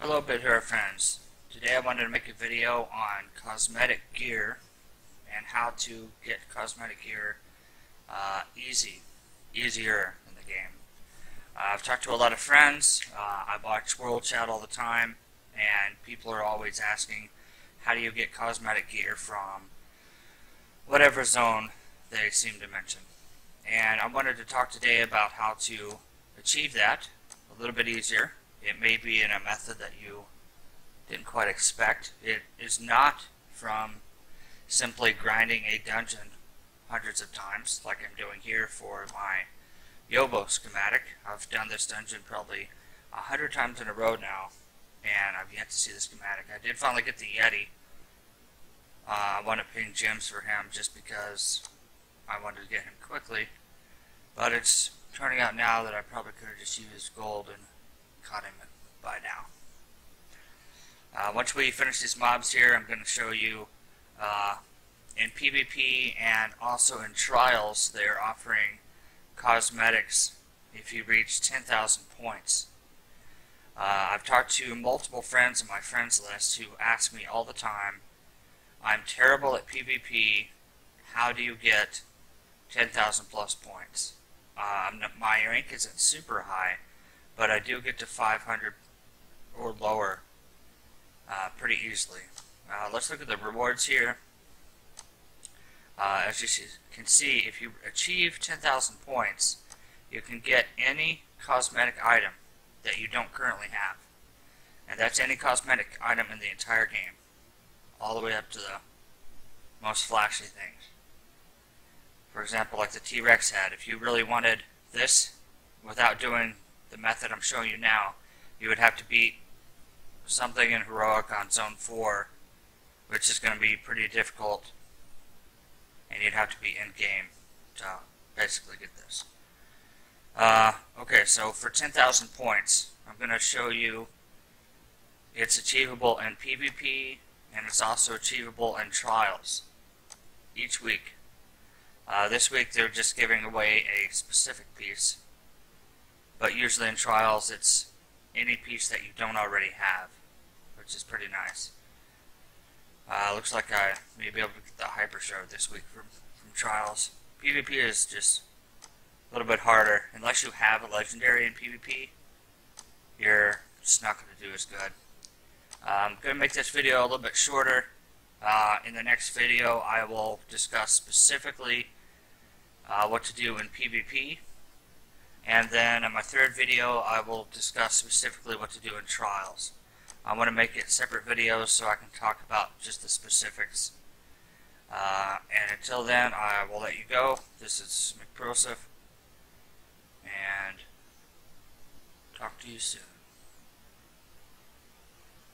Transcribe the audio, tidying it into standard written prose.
Hello Bit Hero friends. Today I wanted to make a video on cosmetic gear and how to get cosmetic gear easier in the game. I've talked to a lot of friends. I watch World Chat all the time, and people are always asking, how do you get cosmetic gear from whatever zone they seem to mention. And I wanted to talk today about how to achieve that a little bit easier. It may be in a method that you didn't quite expect. It is not from simply grinding a dungeon hundreds of times like I'm doing here for my Yobo schematic. I've done this dungeon probably 100 times in a row now, and I've yet to see the schematic. I did finally get the Yeti. I want to ping gems for him just because I wanted to get him quickly, but it's turning out now that I probably could have just used gold and caught him by now. Once we finish these mobs here, I'm going to show you in PvP and also in trials they're offering cosmetics if you reach 10,000 points. I've talked to multiple friends on my friends list who ask me all the time, I'm terrible at PvP, how do you get 10,000 plus points? My rank isn't super high, but I do get to 500 or lower pretty easily. Let's look at the rewards here. As you can see, if you achieve 10,000 points, you can get any cosmetic item that you don't currently have. And that's any cosmetic item in the entire game, all the way up to the most flashy things. For example, like the T-Rex head. If you really wanted this without doing the method I'm showing you now, you would have to beat something in Heroic on Zone 4, which is going to be pretty difficult, and you'd have to be in-game to basically get this. Okay, so for 10,000 points, I'm going to show you it's achievable in PvP, and it's also achievable in trials each week. This week they're just giving away a specific piece, but usually in trials it's any piece that you don't already have, which is pretty nice. Looks like I may be able to get the Hyper Shard this week from trials. PvP is just a little bit harder. Unless you have a legendary in PvP, you're just not going to do as good. I'm going to make this video a little bit shorter. In the next video I will discuss specifically what to do in PvP, and then in my third video I will discuss specifically what to do in trials. I want to make it separate videos so I can talk about just the specifics. And until then, I will let you go. This is McProseph, and talk to you soon.